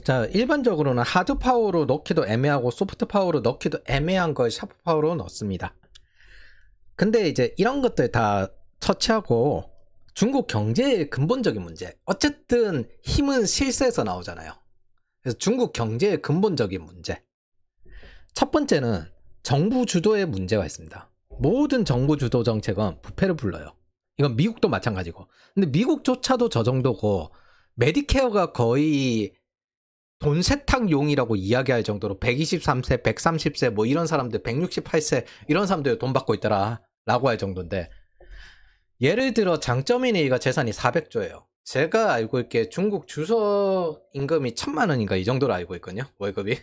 자, 일반적으로는 하드 파워로 넣기도 애매하고 소프트 파워로 넣기도 애매한 걸 샤프 파워로 넣습니다. 근데 이제 이런 것들 다 처치하고 중국 경제의 근본적인 문제. 어쨌든 힘은 실세에서 나오잖아요. 그래서 중국 경제의 근본적인 문제. 첫 번째는 정부 주도의 문제가 있습니다. 모든 정부 주도 정책은 부패를 불러요. 이건 미국도 마찬가지고. 근데 미국조차도 저 정도고 메디케어가 거의 돈 세탁용이라고 이야기할 정도로 123세, 130세 뭐 이런 사람들 168세 이런 사람들 돈 받고 있더라 라고 할 정도인데 예를 들어 장쩌민 A가 재산이 400조예요. 제가 알고 있기에 중국 주석 임금이 1000만 원인가 이 정도로 알고 있거든요. 월급이.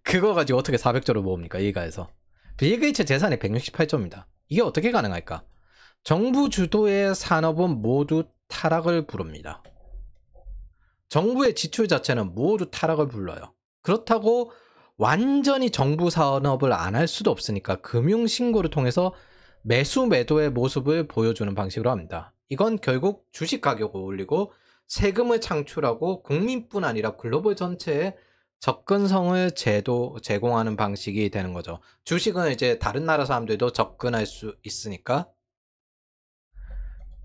그거 가지고 어떻게 400조를 모읍니까? 이가에서. 빌 게이츠 재산이 168조입니다. 이게 어떻게 가능할까? 정부 주도의 산업은 모두 타락을 부릅니다. 정부의 지출 자체는 모두 타락을 불러요. 그렇다고 완전히 정부 산업을 안 할 수도 없으니까 금융신고를 통해서 매수 매도의 모습을 보여주는 방식으로 합니다. 이건 결국 주식 가격을 올리고 세금을 창출하고 국민뿐 아니라 글로벌 전체에 접근성을 제공하는 방식이 되는 거죠. 주식은 이제 다른 나라 사람들도 접근할 수 있으니까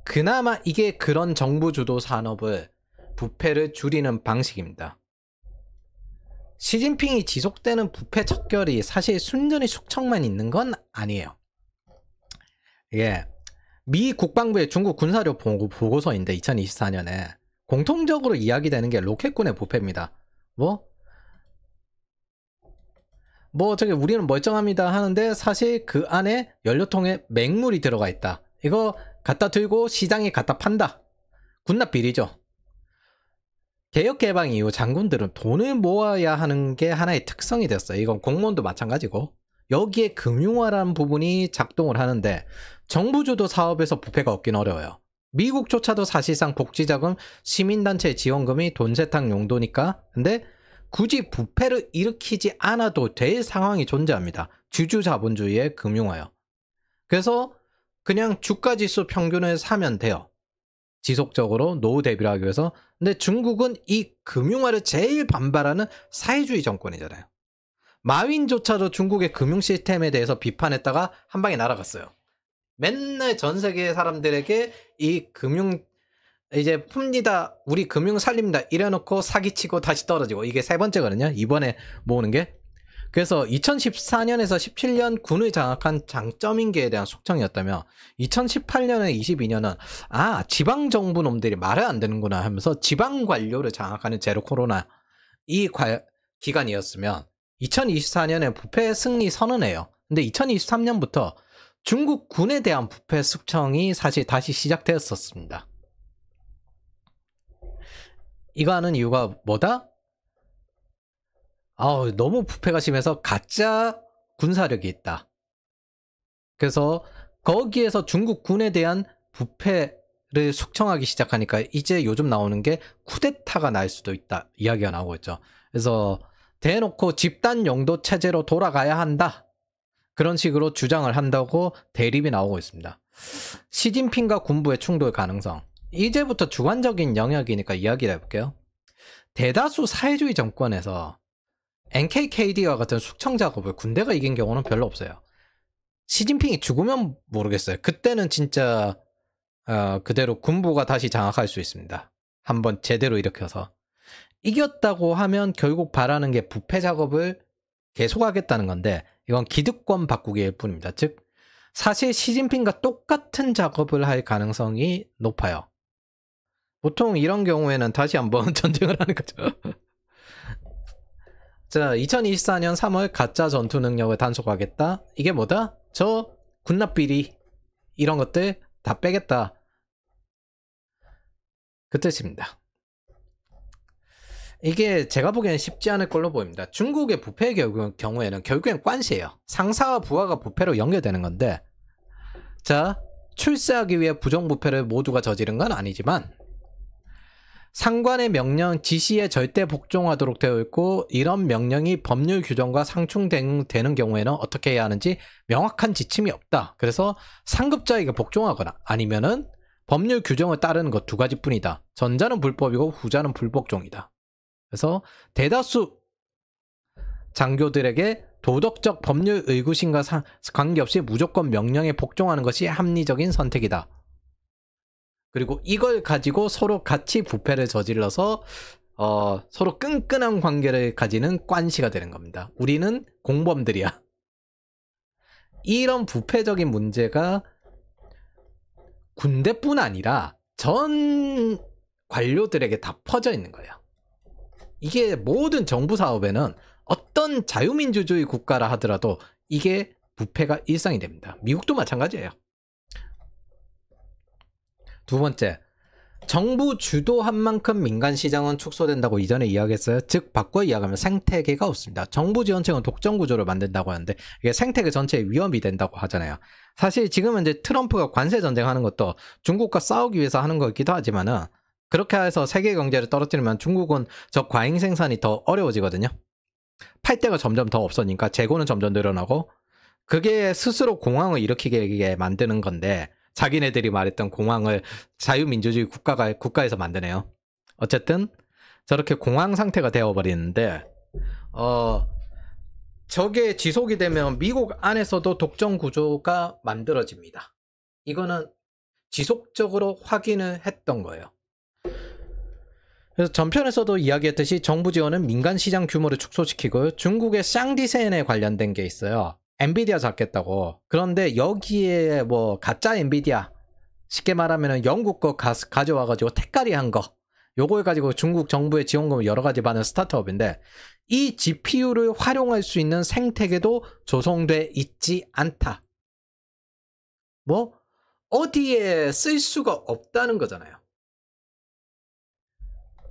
그나마 이게 그런 정부 주도 산업을 부패를 줄이는 방식입니다. 시진핑이 지속되는 부패 척결이 사실 순전히 숙청만 있는 건 아니에요. 이게 미 국방부의 중국 군사력 보고서인데 2024년에 공통적으로 이야기되는 게 로켓군의 부패입니다. 저기 우리는 멀쩡합니다 하는데 사실 그 안에 연료통에 맹물이 들어가 있다. 이거 갖다 들고 시장에 갖다 판다. 군납 비리죠. 개혁개방 이후 장군들은 돈을 모아야 하는 게 하나의 특성이 됐어요. 이건 공무원도 마찬가지고 여기에 금융화라는 부분이 작동을 하는데 정부 주도 사업에서 부패가 없긴 어려워요. 미국조차도 사실상 복지자금, 시민단체 지원금이 돈 세탁 용도니까. 근데 굳이 부패를 일으키지 않아도 될 상황이 존재합니다. 주주자본주의의 금융화요. 그래서 그냥 주가지수 평균을 사면 돼요. 지속적으로 노후 대비를 하기 위해서. 근데 중국은 이 금융화를 제일 반발하는 사회주의 정권이잖아요. 마윈조차도 중국의 금융 시스템에 대해서 비판했다가 한 방에 날아갔어요. 맨날 전 세계 사람들에게 이 금융 이제 풉니다. 우리 금융 살립니다. 이래놓고 사기치고 다시 떨어지고 이게 세 번째거든요. 이번에 모으는 게. 그래서 2014년에서 17년 군을 장악한 장쩌민계에 대한 숙청이었다며 2018년에 22년은 지방정부 놈들이 말을 안 되는구나 하면서 지방관료를 장악하는 제로 코로나 이 기간이었으면 2024년에 부패 승리 선언해요. 근데 2023년부터 중국 군에 대한 부패 숙청이 사실 다시 시작되었었습니다. 이거 하는 이유가 뭐다? 너무 부패가 심해서 가짜 군사력이 있다. 그래서 거기에서 중국 군에 대한 부패를 숙청하기 시작하니까 이제 요즘 나오는 게 쿠데타가 날 수도 있다 이야기가 나오고 있죠. 그래서 대놓고 집단 용도 체제로 돌아가야 한다. 그런 식으로 주장을 한다고 대립이 나오고 있습니다. 시진핑과 군부의 충돌 가능성. 이제부터 주관적인 영역이니까 이야기를 해볼게요. 대다수 사회주의 정권에서 NKKD와 같은 숙청 작업을 군대가 이긴 경우는 별로 없어요. 시진핑이 죽으면 모르겠어요. 그때는 진짜 그대로 군부가 다시 장악할 수 있습니다. 한번 제대로 일으켜서. 이겼다고 하면 결국 바라는 게 부패 작업을 계속하겠다는 건데 이건 기득권 바꾸기일 뿐입니다. 즉 사실 시진핑과 똑같은 작업을 할 가능성이 높아요. 보통 이런 경우에는 다시 한번 전쟁을 하는 거죠. 자, 2024년 3월 가짜 전투 능력을 단속하겠다. 이게 뭐다? 저 군납비리 이런 것들 다 빼겠다. 그 뜻입니다. 이게 제가 보기에는 쉽지 않을 걸로 보입니다. 중국의 부패의 경우에는 결국엔 관시예요. 상사와 부하가 부패로 연결되는 건데 자, 출세하기 위해 부정부패를 모두가 저지른 건 아니지만 상관의 명령, 지시에 절대 복종하도록 되어 있고 이런 명령이 법률 규정과 상충되는 경우에는 어떻게 해야 하는지 명확한 지침이 없다. 그래서 상급자에게 복종하거나 아니면은 법률 규정을 따르는 것 두 가지뿐이다. 전자는 불법이고 후자는 불복종이다. 그래서 대다수 장교들에게 도덕적 법률 의구심과 관계없이 무조건 명령에 복종하는 것이 합리적인 선택이다. 그리고 이걸 가지고 서로 같이 부패를 저질러서 서로 끈끈한 관계를 가지는 관시가 되는 겁니다. 우리는 공범들이야. 이런 부패적인 문제가 군대뿐 아니라 전 관료들에게 다 퍼져 있는 거예요. 이게 모든 정부 사업에는 어떤 자유민주주의 국가라 하더라도 이게 부패가 일상이 됩니다. 미국도 마찬가지예요. 두 번째, 정부 주도한 만큼 민간 시장은 축소된다고 이전에 이야기했어요. 즉 바꿔 이야기하면 생태계가 없습니다. 정부 지원층은 독점 구조를 만든다고 하는데 이게 생태계 전체에 위험이 된다고 하잖아요. 사실 지금은 이제 트럼프가 관세 전쟁하는 것도 중국과 싸우기 위해서 하는 거기도 하지만은 그렇게 해서 세계 경제를 떨어뜨리면 중국은 저 과잉 생산이 더 어려워지거든요. 팔 데가 점점 더 없으니까 재고는 점점 늘어나고 그게 스스로 공황을 일으키게 만드는 건데 자기네들이 말했던 공황을 자유민주주의 국가에서 만드네요. 어쨌든 저렇게 공황 상태가 되어버리는데 저게 지속이 되면 미국 안에서도 독점 구조가 만들어집니다. 이거는 지속적으로 확인을 했던 거예요. 그래서 전편에서도 이야기했듯이 정부 지원은 민간 시장 규모를 축소시키고 중국의 샹디센에 관련된 게 있어요. 엔비디아 잡겠다고. 그런데 여기에 뭐 가짜 엔비디아, 쉽게 말하면 영국 거 가져와가지고 택가리 한 거, 요걸 가지고 중국 정부의 지원금을 여러 가지 받는 스타트업인데 이 GPU를 활용할 수 있는 생태계도 조성돼 있지 않다. 뭐 어디에 쓸 수가 없다는 거잖아요.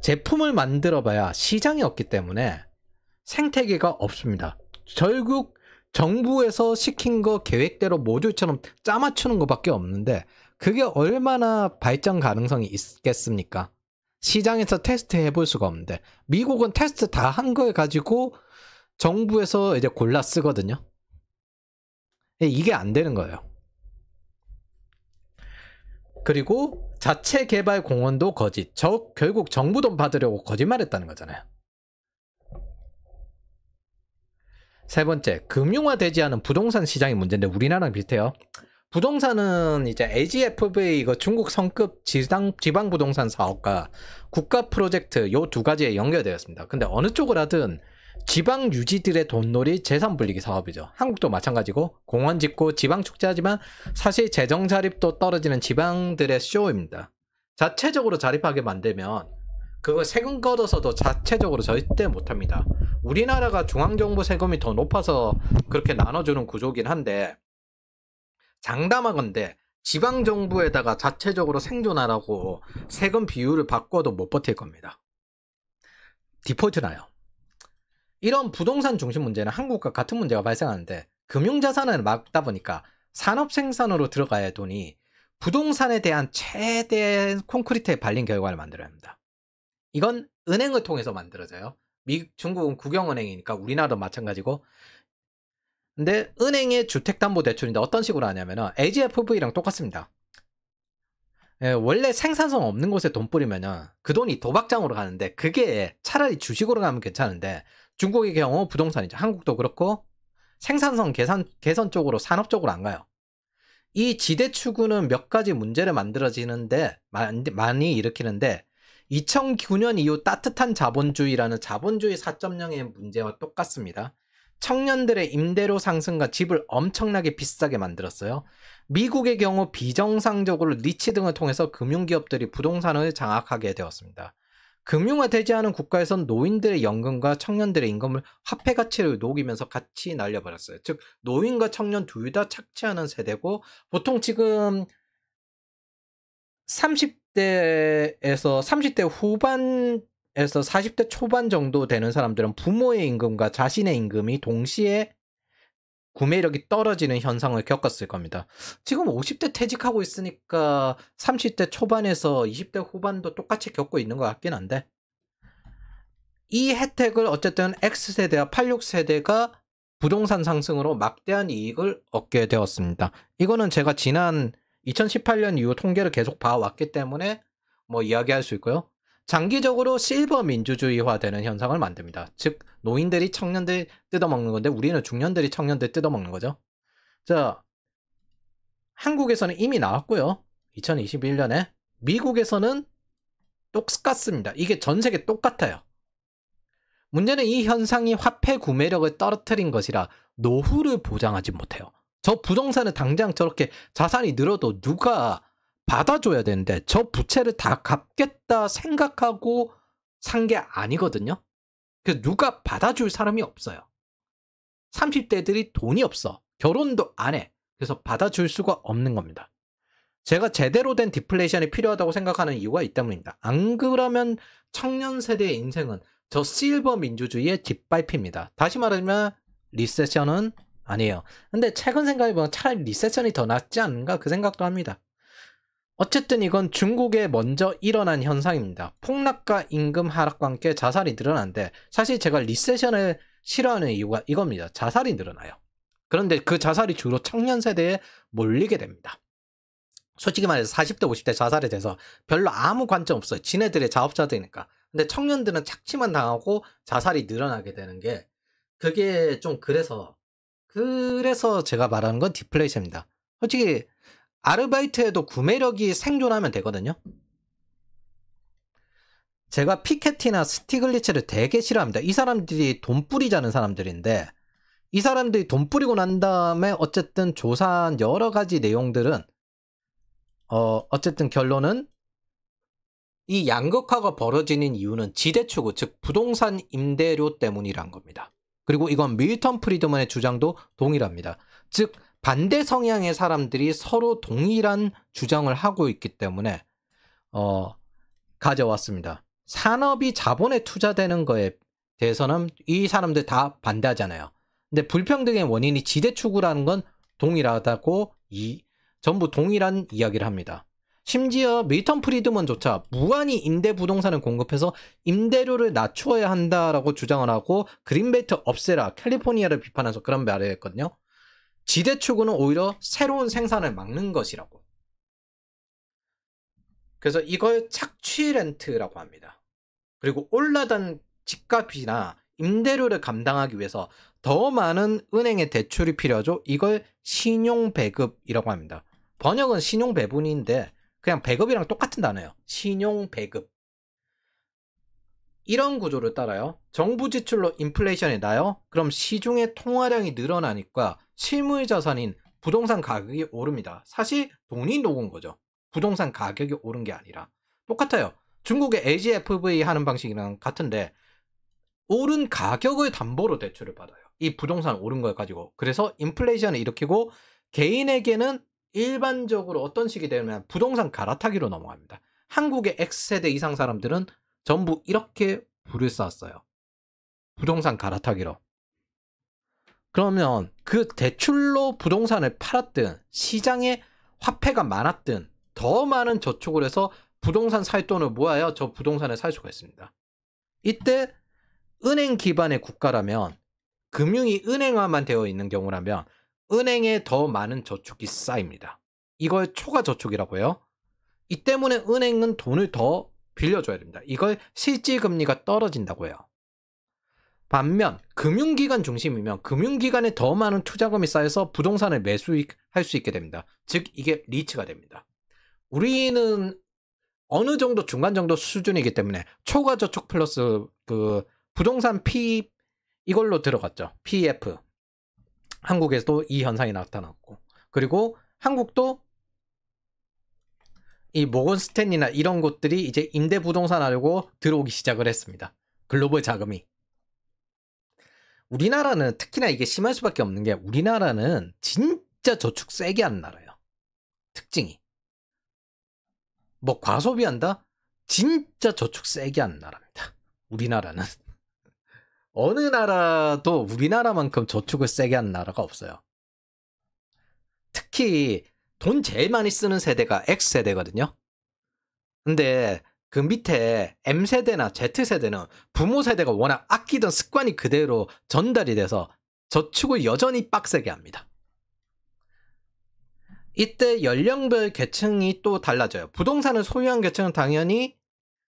제품을 만들어봐야 시장이 없기 때문에 생태계가 없습니다. 결국 정부에서 시킨 거 계획대로 모듈처럼 짜맞추는 것밖에 없는데 그게 얼마나 발전 가능성이 있겠습니까? 시장에서 테스트 해볼 수가 없는데 미국은 테스트 다 한 걸 가지고 정부에서 이제 골라 쓰거든요. 이게 안 되는 거예요. 그리고 자체 개발 공헌도 거짓. 결국 정부 돈 받으려고 거짓말했다는 거잖아요. 세 번째, 금융화되지 않은 부동산 시장이 문제인데 우리나라랑 비슷해요. 부동산은 이제 LGFV 이거 중국 성급 지방 부동산 사업과 국가 프로젝트 요 두 가지에 연결되어 있습니다. 근데 어느 쪽을 하든 지방 유지들의 돈놀이 재산 불리기 사업이죠. 한국도 마찬가지고 공원 짓고 지방 축제하지만 사실 재정 자립도 떨어지는 지방들의 쇼입니다. 자체적으로 자립하게 만들면 그거 세금 걷어서도 자체적으로 절대 못합니다. 우리나라가 중앙정부 세금이 더 높아서 그렇게 나눠주는 구조긴 한데 장담하건대 지방정부에다가 자체적으로 생존하라고 세금 비율을 바꿔도 못 버틸 겁니다. 디폴트 나요. 이런 부동산 중심 문제는 한국과 같은 문제가 발생하는데 금융자산을 막다 보니까 산업 생산으로 들어가야 할 돈이 부동산에 대한 최대 콘크리트에 발린 결과를 만들어야 합니다. 이건 은행을 통해서 만들어져요. 중국은 국영은행이니까 우리나라도 마찬가지고. 근데 은행의 주택담보대출인데 어떤 식으로 하냐면은 LGFV랑 똑같습니다. 원래 생산성 없는 곳에 돈 뿌리면은 그 돈이 도박장으로 가는데 그게 차라리 주식으로 가면 괜찮은데 중국의 경우 부동산이죠. 한국도 그렇고 생산성 개선 쪽으로 산업 쪽으로 안 가요. 이 지대 추구는 몇 가지 문제를 만들어지는데 많이 일으키는데 2009년 이후 따뜻한 자본주의라는 자본주의 4.0의 문제와 똑같습니다. 청년들의 임대료 상승과 집을 엄청나게 비싸게 만들었어요. 미국의 경우 비정상적으로 리치 등을 통해서 금융기업들이 부동산을 장악하게 되었습니다. 금융화되지 않은 국가에선 노인들의 연금과 청년들의 임금을 화폐 가치를 녹이면서 같이 날려버렸어요. 즉 노인과 청년 둘 다 착취하는 세대고 보통 지금 30대 후반에서 40대 초반 정도 되는 사람들은 부모의 임금과 자신의 임금이 동시에 구매력이 떨어지는 현상을 겪었을 겁니다. 지금 50대 퇴직하고 있으니까 30대 초반에서 20대 후반도 똑같이 겪고 있는 것 같긴 한데 이 혜택을 어쨌든 X세대와 86세대가 부동산 상승으로 막대한 이익을 얻게 되었습니다. 이거는 제가 지난 2018년 이후 통계를 계속 봐왔기 때문에 뭐 이야기할 수 있고요. 장기적으로 실버 민주주의화되는 현상을 만듭니다. 즉 노인들이 청년들 뜯어먹는 건데 우리는 중년들이 청년들 뜯어먹는 거죠. 자, 한국에서는 이미 나왔고요. 2021년에. 미국에서는 똑같습니다. 이게 전 세계 똑같아요. 문제는 이 현상이 화폐 구매력을 떨어뜨린 것이라 노후를 보장하지 못해요. 저 부동산은 당장 저렇게 자산이 늘어도 누가 받아줘야 되는데 저 부채를 다 갚겠다 생각하고 산 게 아니거든요. 그래서 누가 받아줄 사람이 없어요. 30대들이 돈이 없어. 결혼도 안 해. 그래서 받아줄 수가 없는 겁니다. 제가 제대로 된 디플레이션이 필요하다고 생각하는 이유가 이 때문입니다. 안 그러면 청년 세대의 인생은 저 실버 민주주의의 뒷밟힙니다. 다시 말하면 리세션은 아니에요. 근데 최근 생각해보면 차라리 리세션이 더 낫지 않은가 그 생각도 합니다. 어쨌든 이건 중국에 먼저 일어난 현상입니다. 폭락과 임금 하락과 함께 자살이 늘어나는데 사실 제가 리세션을 싫어하는 이유가 이겁니다. 자살이 늘어나요. 그런데 그 자살이 주로 청년 세대에 몰리게 됩니다. 솔직히 말해서 40대 50대 자살에 대해서 별로 아무 관점 없어요. 지네들의 자업자들이니까. 근데 청년들은 착취만 당하고 자살이 늘어나게 되는 게 그게 좀 그래서 제가 말하는 건 디플레이션입니다. 솔직히 아르바이트에도 구매력이 생존하면 되거든요. 제가 피케티나 스티글리츠를 되게 싫어합니다. 이 사람들이 돈 뿌리자는 사람들인데 이 사람들이 돈 뿌리고 난 다음에 어쨌든 조사한 여러 가지 내용들은 어쨌든 결론은 이 양극화가 벌어지는 이유는 지대추구, 즉 부동산 임대료 때문이란 겁니다. 그리고 이건 밀턴 프리드먼의 주장도 동일합니다. 즉 반대 성향의 사람들이 서로 동일한 주장을 하고 있기 때문에 가져왔습니다. 산업이 자본에 투자되는 거에 대해서는 이 사람들 다 반대하잖아요. 근데 불평등의 원인이 지대추구라는 건 동일하다고 전부 동일한 이야기를 합니다. 심지어 밀턴 프리드먼조차 무한히 임대 부동산을 공급해서 임대료를 낮추어야 한다라고 주장을 하고 그린벨트 없애라 캘리포니아를 비판해서 그런 말을 했거든요. 지대추구는 오히려 새로운 생산을 막는 것이라고. 그래서 이걸 착취 렌트라고 합니다. 그리고 올라간 집값이나 임대료를 감당하기 위해서 더 많은 은행의 대출이 필요하죠. 이걸 신용배급이라고 합니다. 번역은 신용배분인데 그냥 배급이랑 똑같은 단어예요. 신용배급. 이런 구조를 따라요. 정부 지출로 인플레이션이 나요. 그럼 시중의 통화량이 늘어나니까 실물 자산인 부동산 가격이 오릅니다. 사실 돈이 녹은 거죠. 부동산 가격이 오른 게 아니라. 똑같아요. 중국의 LGFV 하는 방식이랑 같은데 오른 가격을 담보로 대출을 받아요. 이 부동산 오른 걸 가지고. 그래서 인플레이션을 일으키고 개인에게는 일반적으로 어떤 식이 되면 부동산 갈아타기로 넘어갑니다. 한국의 X세대 이상 사람들은 전부 이렇게 불을 쌓았어요. 부동산 갈아타기로. 그러면 그 대출로 부동산을 팔았든 시장에 화폐가 많았든 더 많은 저축을 해서 부동산 살 돈을 모아야 저 부동산을 살 수가 있습니다. 이때 은행 기반의 국가라면 금융이 은행화만 되어 있는 경우라면 은행에 더 많은 저축이 쌓입니다. 이걸 초과 저축이라고 해요. 이 때문에 은행은 돈을 더 빌려줘야 됩니다. 이걸 실질금리가 떨어진다고 해요. 반면 금융기관 중심이면 금융기관에 더 많은 투자금이 쌓여서 부동산을 매수할 수 있게 됩니다. 즉 이게 리츠가 됩니다. 우리는 어느 정도 중간 정도 수준이기 때문에 초과 저축 플러스 그 부동산 P 이걸로 들어갔죠. PF. 한국에서도 이 현상이 나타났고 그리고 한국도 이 모건 스탠리나 이런 곳들이 이제 임대 부동산 하려고 들어오기 시작을 했습니다. 글로벌 자금이. 우리나라는 특히나 이게 심할 수밖에 없는 게 우리나라는 진짜 저축 세게 하는 나라예요. 특징이. 뭐 과소비한다? 진짜 저축 세게 하는 나라입니다. 우리나라는. 어느 나라도 우리나라만큼 저축을 세게 하는 나라가 없어요. 특히 돈 제일 많이 쓰는 세대가 X세대거든요. 근데 그 밑에 M세대나 Z세대는 부모 세대가 워낙 아끼던 습관이 그대로 전달이 돼서 저축을 여전히 빡세게 합니다. 이때 연령별 계층이 또 달라져요. 부동산을 소유한 계층은 당연히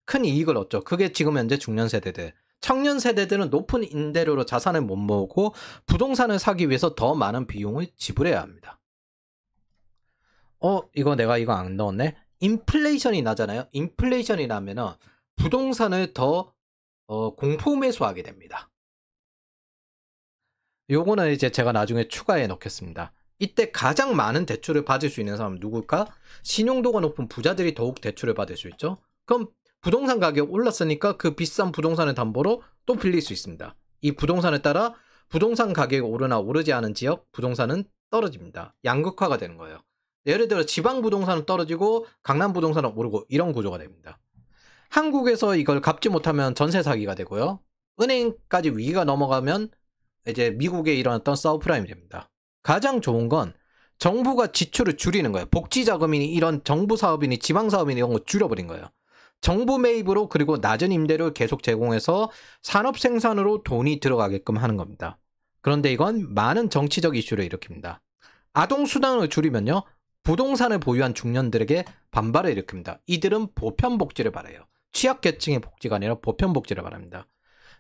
큰 이익을 얻죠. 그게 지금 현재 중년 세대들. 청년 세대들은 높은 임대료로 자산을 못 모으고 부동산을 사기 위해서 더 많은 비용을 지불해야 합니다. 이거 내가 이거 안 넣었네. 인플레이션이 나잖아요. 인플레이션이 나면은 부동산을 더 공포 매수하게 됩니다. 요거는 이제 제가 나중에 추가해 놓겠습니다. 이때 가장 많은 대출을 받을 수 있는 사람은 누굴까? 신용도가 높은 부자들이 더욱 대출을 받을 수 있죠. 그럼 부동산 가격 올랐으니까 그 비싼 부동산을 담보로 또 빌릴 수 있습니다. 이 부동산에 따라 부동산 가격이 오르나 오르지 않은 지역 부동산은 떨어집니다. 양극화가 되는 거예요. 예를 들어 지방 부동산은 떨어지고 강남 부동산은 오르고 이런 구조가 됩니다. 한국에서 이걸 갚지 못하면 전세 사기가 되고요. 은행까지 위기가 넘어가면 이제 미국에 일어났던 서브프라임이 됩니다. 가장 좋은 건 정부가 지출을 줄이는 거예요. 복지자금이니 이런 정부 사업이니 지방 사업이니 이런 거 줄여버린 거예요. 정부 매입으로 그리고 낮은 임대료를 계속 제공해서 산업 생산으로 돈이 들어가게끔 하는 겁니다. 그런데 이건 많은 정치적 이슈를 일으킵니다. 아동수당을 줄이면요. 부동산을 보유한 중년들에게 반발을 일으킵니다. 이들은 보편복지를 바라요. 취약계층의 복지가 아니라 보편복지를 바랍니다.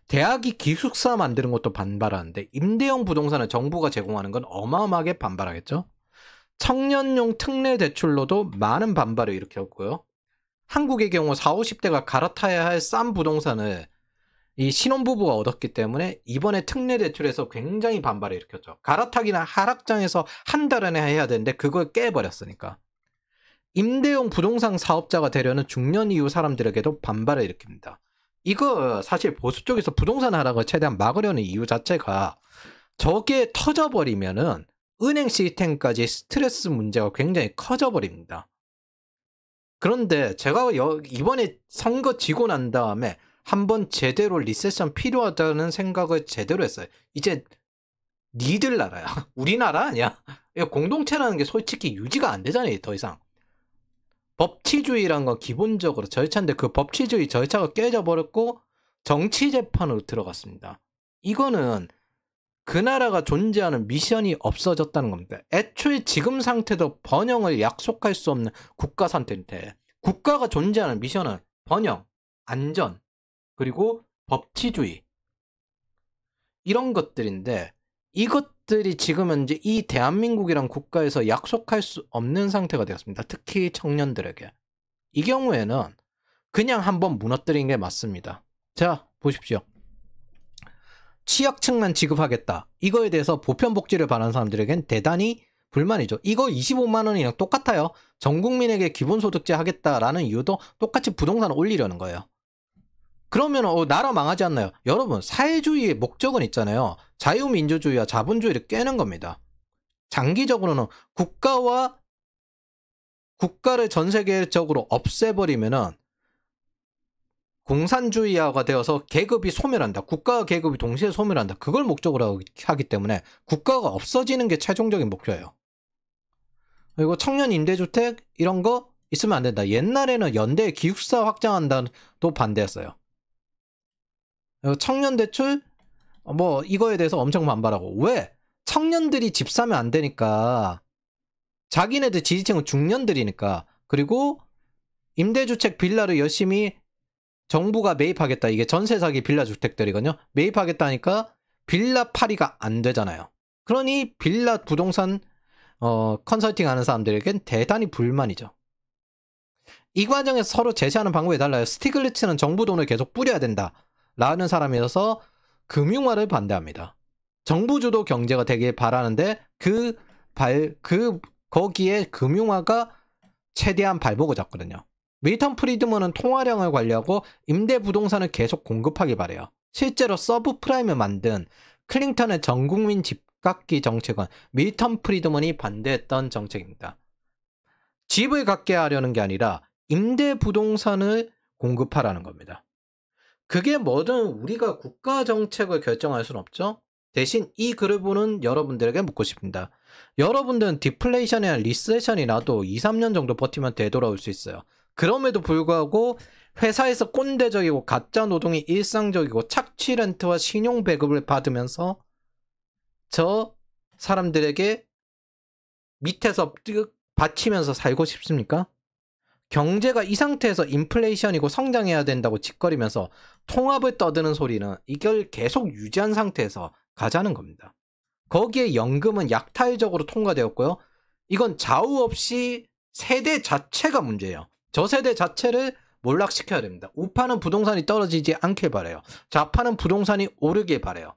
대학이 기숙사 만드는 것도 반발하는데 임대형 부동산을 정부가 제공하는 건 어마어마하게 반발하겠죠. 청년용 특례 대출로도 많은 반발을 일으켰고요. 한국의 경우 40, 50대가 갈아타야 할 싼 부동산을 이 신혼부부가 얻었기 때문에 이번에 특례 대출에서 굉장히 반발을 일으켰죠. 갈아타기나 하락장에서 한 달 안에 해야 되는데 그걸 깨버렸으니까. 임대용 부동산 사업자가 되려는 중년 이후 사람들에게도 반발을 일으킵니다. 이거 사실 보수 쪽에서 부동산 하락을 최대한 막으려는 이유 자체가 저게 터져버리면은 은행 시스템까지 스트레스 문제가 굉장히 커져버립니다. 그런데 제가 이번에 선거 지고 난 다음에 한번 제대로 리세션 필요하다는 생각을 제대로 했어요. 이제 니들 나라야. 우리나라 아니야. 공동체라는 게 솔직히 유지가 안 되잖아요. 더 이상. 법치주의란 건 기본적으로 절차인데 그 법치주의 절차가 깨져버렸고 정치재판으로 들어갔습니다. 이거는 그 나라가 존재하는 미션이 없어졌다는 겁니다. 애초에 지금 상태도 번영을 약속할 수 없는 국가 상태인데 국가가 존재하는 미션은 번영, 안전, 그리고 법치주의 이런 것들인데 이것들이 지금 현재 이 대한민국이란 국가에서 약속할 수 없는 상태가 되었습니다. 특히 청년들에게. 이 경우에는 그냥 한번 무너뜨린 게 맞습니다. 자, 보십시오. 취약층만 지급하겠다. 이거에 대해서 보편복지를 바라는 사람들에겐 대단히 불만이죠. 이거 25만 원이랑 똑같아요. 전 국민에게 기본소득제 하겠다라는 이유도 똑같이 부동산을 올리려는 거예요. 그러면 나라 망하지 않나요? 여러분, 사회주의의 목적은 있잖아요. 자유민주주의와 자본주의를 깨는 겁니다. 장기적으로는 국가를 전 세계적으로 없애버리면은 공산주의화가 되어서 계급이 소멸한다. 국가와 계급이 동시에 소멸한다. 그걸 목적으로 하기 때문에 국가가 없어지는 게 최종적인 목표예요. 그리고 청년 임대주택 이런 거 있으면 안 된다. 옛날에는 연대 기숙사 확장한다도 반대했어요. 청년 대출 뭐 이거에 대해서 엄청 반발하고. 왜? 청년들이 집 사면 안 되니까. 자기네들 지지층은 중년들이니까. 그리고 임대주택 빌라를 열심히 정부가 매입하겠다. 이게 전세 사기 빌라 주택들이거든요. 매입하겠다니까 빌라 팔이가 안 되잖아요. 그러니 빌라 부동산 컨설팅 하는 사람들에겐 대단히 불만이죠. 이 과정에서 서로 제시하는 방법이 달라요. 스티글리츠는 정부 돈을 계속 뿌려야 된다 라는 사람이어서 금융화를 반대합니다. 정부 주도 경제가 되길 바라는데 거기에 금융화가 최대한 발목을 잡거든요. 밀턴 프리드먼은 통화량을 관리하고 임대 부동산을 계속 공급하길 바래요. 실제로 서브프라임을 만든 클링턴의 전국민 집갖기 정책은 밀턴 프리드먼이 반대했던 정책입니다. 집을 갖게 하려는 게 아니라 임대 부동산을 공급하라는 겁니다. 그게 뭐든 우리가 국가 정책을 결정할 수는 없죠. 대신 이 글을 보는 여러분들에게 묻고 싶습니다. 여러분들은 디플레이션이나 리세션이 나도 2, 3년 정도 버티면 되돌아올 수 있어요. 그럼에도 불구하고 회사에서 꼰대적이고 가짜 노동이 일상적이고 착취 렌트와 신용 배급을 받으면서 저 사람들에게 밑에서 받치면서 살고 싶습니까? 경제가 이 상태에서 인플레이션이고 성장해야 된다고 짓거리면서 통합을 떠드는 소리는 이걸 계속 유지한 상태에서 가자는 겁니다. 거기에 연금은 약탈적으로 통과되었고요. 이건 좌우 없이 세대 자체가 문제예요. 저 세대 자체를 몰락시켜야 됩니다. 우파는 부동산이 떨어지지 않길 바라요. 좌파는 부동산이 오르길 바라요.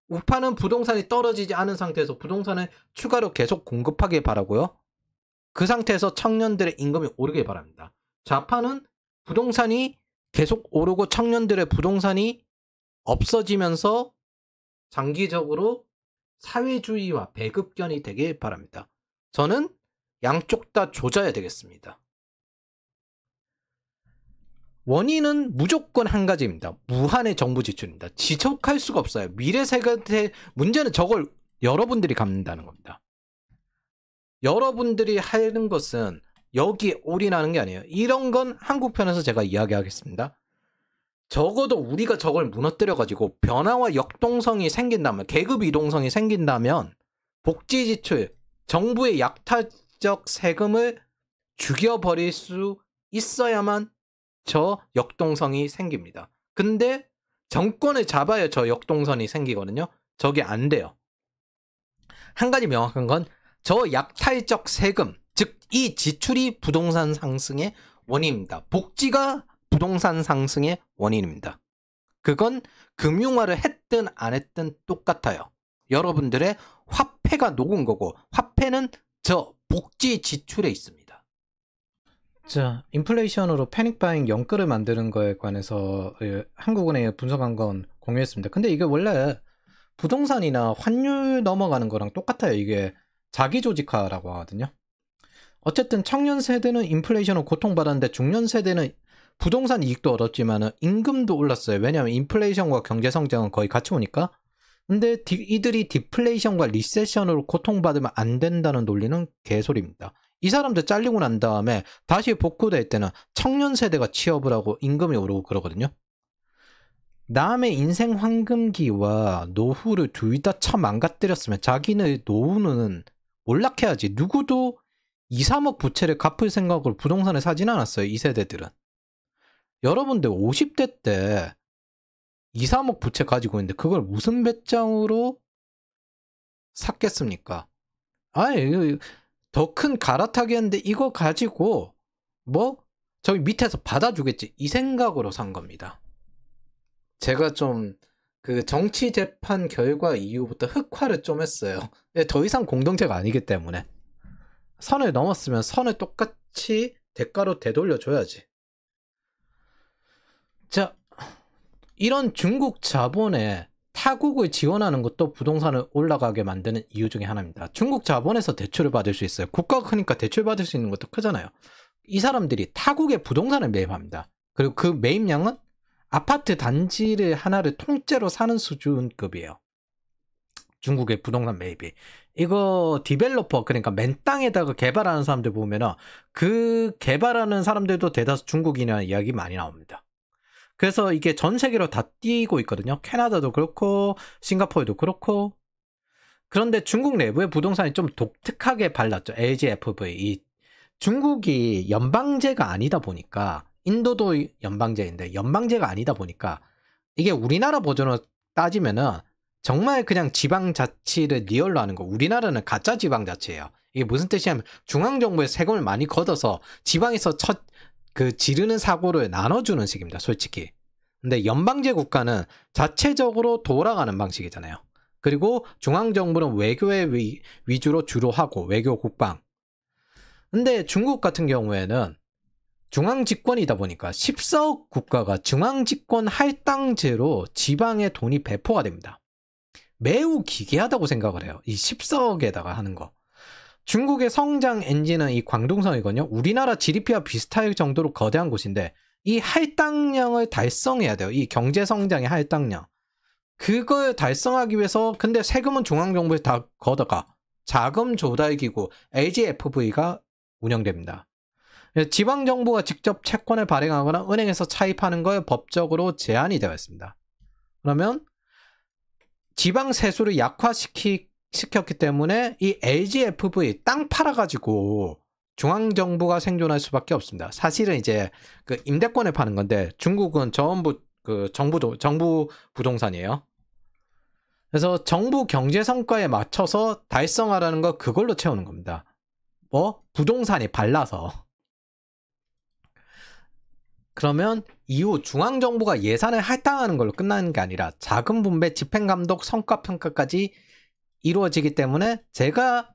우파는 부동산이 떨어지지 않은 상태에서 부동산을 추가로 계속 공급하길 바라고요. 그 상태에서 청년들의 임금이 오르길 바랍니다. 좌파는 부동산이 계속 오르고 청년들의 부동산이 없어지면서 장기적으로 사회주의와 배급견이 되길 바랍니다. 저는 양쪽 다 조져야 되겠습니다. 원인은 무조건 한 가지입니다. 무한의 정부 지출입니다. 지속할 수가 없어요. 미래 세대 문제는 저걸 여러분들이 갚는다는 겁니다. 여러분들이 하는 것은 여기에 올인하는 게 아니에요. 이런 건 한국 편에서 제가 이야기하겠습니다. 적어도 우리가 저걸 무너뜨려가지고 변화와 역동성이 생긴다면, 계급 이동성이 생긴다면 복지 지출, 정부의 약탈적 세금을 죽여버릴 수 있어야만 저 역동성이 생깁니다. 근데 정권을 잡아야 저 역동성이 생기거든요. 저게 안 돼요. 한 가지 명확한 건 저 약탈적 세금, 즉 이 지출이 부동산 상승의 원인입니다. 복지가 부동산 상승의 원인입니다. 그건 금융화를 했든 안 했든 똑같아요. 여러분들의 화폐가 녹은 거고 화폐는 저 복지 지출에 있습니다. 자, 인플레이션으로 패닉바잉 영끌을 만드는 거에 관해서 한국은행이 분석한 건 공유했습니다. 근데 이게 원래 부동산이나 환율 넘어가는 거랑 똑같아요. 이게 자기조직화라고 하거든요. 어쨌든 청년 세대는 인플레이션으로 고통받았는데 중년 세대는 부동산 이익도 얻었지만 임금도 올랐어요. 왜냐하면 인플레이션과 경제성장은 거의 같이 오니까. 근데 이들이 디플레이션과 리세션으로 고통받으면 안 된다는 논리는 개소리입니다. 이 사람들 잘리고 난 다음에 다시 복구될 때는 청년 세대가 취업을 하고 임금이 오르고 그러거든요. 남의 인생 황금기와 노후를 둘 다 처망가뜨렸으면 자기는 노후는 몰락해야지. 누구도 2, 3억 부채를 갚을 생각으로 부동산을 사진 않았어요. 이 세대들은. 여러분들 50대 때 2, 3억 부채 가지고 있는데 그걸 무슨 배짱으로 샀겠습니까? 아니, 더 큰 갈아타기 했는데 이거 가지고 뭐 저기 밑에서 받아주겠지 이 생각으로 산 겁니다. 제가 좀 그 정치 재판 결과 이후부터 흑화를 좀 했어요. 더 이상 공동체가 아니기 때문에 선을 넘었으면 선을 똑같이 대가로 되돌려줘야지. 자, 이런 중국 자본에 타국을 지원하는 것도 부동산을 올라가게 만드는 이유 중에 하나입니다. 중국 자본에서 대출을 받을 수 있어요. 국가가 크니까 대출 받을 수 있는 것도 크잖아요. 이 사람들이 타국의 부동산을 매입합니다. 그리고 그 매입량은 아파트 단지를 하나를 통째로 사는 수준급이에요. 중국의 부동산 매입이. 이거 디벨로퍼, 그러니까 맨 땅에다가 개발하는 사람들 보면은 그 개발하는 사람들도 대다수 중국인이라는 이야기 많이 나옵니다. 그래서 이게 전 세계로 다 뛰고 있거든요. 캐나다도 그렇고 싱가포르도 그렇고. 그런데 중국 내부의 부동산이 좀 독특하게 발랐죠. LGFV. 이 중국이 연방제가 아니다 보니까, 인도도 연방제인데 연방제가 아니다 보니까 이게 우리나라 버전으로 따지면은 정말 그냥 지방자치를 리얼로 하는 거. 우리나라는 가짜 지방자치예요. 이게 무슨 뜻이냐면 중앙정부에 세금을 많이 걷어서 지방에서 지르는 사고를 나눠주는 식입니다. 솔직히. 근데 연방제 국가는 자체적으로 돌아가는 방식이잖아요. 그리고 중앙정부는 외교에 위주로 주로 하고, 외교 국방. 근데 중국 같은 경우에는 중앙집권이다 보니까 14억 국가가 중앙집권 할당제로 지방에 돈이 배포가 됩니다. 매우 기괴하다고 생각을 해요. 이 14억에다가 하는 거. 중국의 성장 엔진은 이 광둥성이거든요. 우리나라 GDP와 비슷할 정도로 거대한 곳인데 이 할당량을 달성해야 돼요. 이 경제성장의 할당량. 그걸 달성하기 위해서 근데 세금은 중앙정부에 다 걷어가. 자금 조달기구 LGFV가 운영됩니다. 지방정부가 직접 채권을 발행하거나 은행에서 차입하는 걸 법적으로 제한이 되어 있습니다. 그러면 지방 세수를 약화시켰기 때문에 이 LGFV 땅 팔아가지고 중앙정부가 생존할 수밖에 없습니다. 사실은 이제 그 임대권에 파는 건데 중국은 전부 그 정부 부동산이에요. 그래서 정부 경제 성과에 맞춰서 달성하라는 거 그걸로 채우는 겁니다. 뭐 부동산이 발라서. 그러면 이후 중앙정부가 예산을 할당하는 걸로 끝나는 게 아니라 자금 분배, 집행감독, 성과평가까지 이루어지기 때문에 제가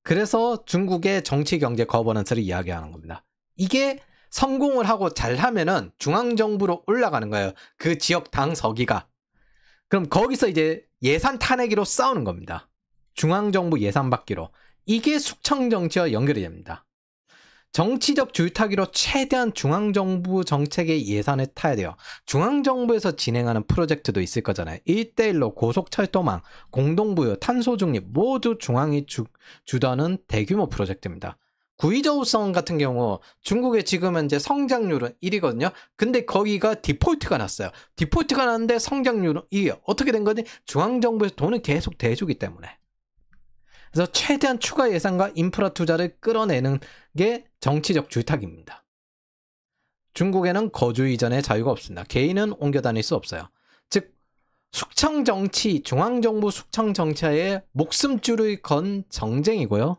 그래서 중국의 정치 경제 거버넌스를 이야기하는 겁니다. 이게 성공을 하고 잘하면은 중앙정부로 올라가는 거예요. 그 지역 당 서기가. 그럼 거기서 이제 예산 타내기로 싸우는 겁니다. 중앙정부 예산 받기로. 이게 숙청정치와 연결이 됩니다. 정치적 줄타기로 최대한 중앙정부 정책의 예산을 타야 돼요. 중앙정부에서 진행하는 프로젝트도 있을 거잖아요. 1대1로 고속철도망, 공동부유, 탄소중립 모두 중앙이 주도하는 대규모 프로젝트입니다. 구의저우성 같은 경우 중국의 지금 현재 성장률은 1위거든요. 근데 거기가 디폴트가 났어요. 디폴트가 났는데 성장률은 2위예요. 어떻게 된 거지? 중앙정부에서 돈을 계속 대주기 때문에. 그래서 최대한 추가 예산과 인프라 투자를 끌어내는 게 정치적 줄타기입니다. 중국에는 거주 이전의 자유가 없습니다. 개인은 옮겨 다닐 수 없어요. 즉 숙청정치, 중앙정부 숙청정치에 목숨줄을 건 정쟁이고요.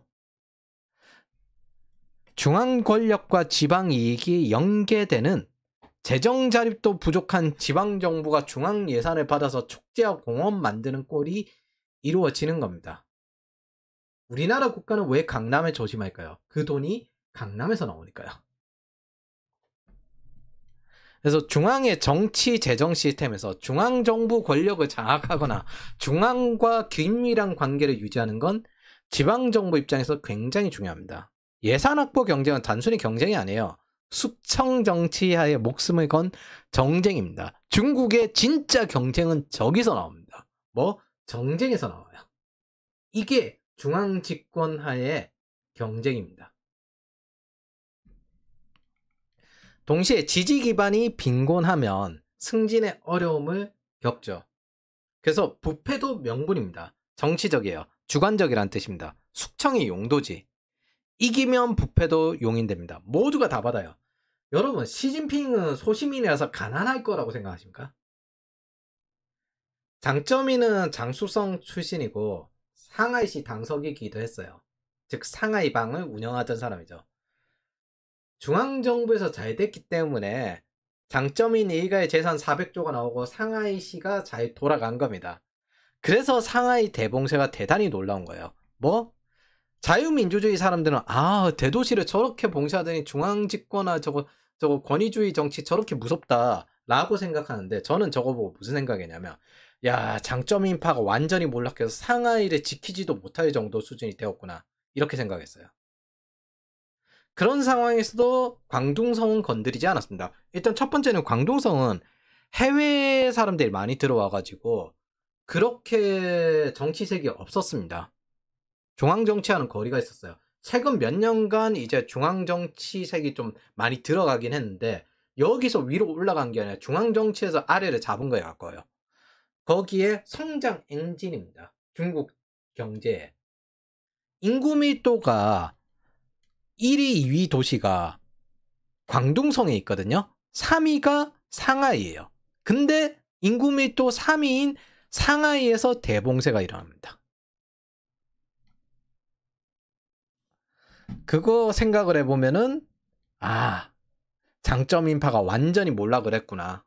중앙 권력과 지방 이익이 연계되는 재정 자립도 부족한 지방정부가 중앙 예산을 받아서 축제와 공원 만드는 꼴이 이루어지는 겁니다. 우리나라 국가는 왜 강남에 조심할까요? 그 돈이 강남에서 나오니까요. 그래서 중앙의 정치 재정 시스템에서 중앙정부 권력을 장악하거나 중앙과 긴밀한 관계를 유지하는 건 지방정부 입장에서 굉장히 중요합니다. 예산 확보 경쟁은 단순히 경쟁이 아니에요. 숙청 정치하에 목숨을 건 정쟁입니다. 중국의 진짜 경쟁은 저기서 나옵니다. 뭐? 정쟁에서 나와요. 이게 중앙 집권 하에 경쟁입니다. 동시에 지지 기반이 빈곤하면 승진의 어려움을 겪죠. 그래서 부패도 명분입니다. 정치적이에요. 주관적이란 뜻입니다. 숙청이 용도지. 이기면 부패도 용인됩니다. 모두가 다 받아요. 여러분, 시진핑은 소시민이라서 가난할 거라고 생각하십니까? 장쩌민은 장수성 출신이고 상하이시 당석이기도 했어요. 즉 상하이방을 운영하던 사람이죠. 중앙정부에서 잘 됐기 때문에 장쩌민 일가의 재산 400조가 나오고 상하이시가 잘 돌아간 겁니다. 그래서 상하이 대봉쇄가 대단히 놀라운 거예요. 뭐? 자유민주주의 사람들은 대도시를 저렇게 봉쇄하더니 중앙집권화 저거 권위주의 정치 저렇게 무섭다 라고 생각하는데 저는 저거 보고 무슨 생각이냐면 야 장쩌민파가 완전히 몰락해서 상하이를 지키지도 못할 정도 수준이 되었구나 이렇게 생각했어요. 그런 상황에서도 광둥성은 건드리지 않았습니다. 일단 첫 번째는 광둥성은 해외 사람들이 많이 들어와가지고 그렇게 정치색이 없었습니다. 중앙정치와는 거리가 있었어요. 최근 몇 년간 이제 중앙정치색이 좀 많이 들어가긴 했는데 여기서 위로 올라간 게 아니라 중앙정치에서 아래를 잡은 거에 가까워요. 거기에 성장 엔진입니다. 중국 경제에. 인구 밀도가 1위, 2위 도시가 광둥성에 있거든요. 3위가 상하이예요. 근데 인구 밀도 3위인 상하이에서 대봉쇄가 일어납니다. 그거 생각을 해보면은 장쩌민파가 완전히 몰락을 했구나.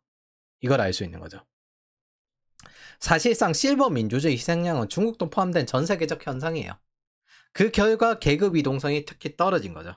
이걸 알 수 있는 거죠. 사실상 실버 민주주의 희생양은 중국도 포함된 전 세계적 현상이에요. 그 결과 계급 이동성이 특히 떨어진 거죠.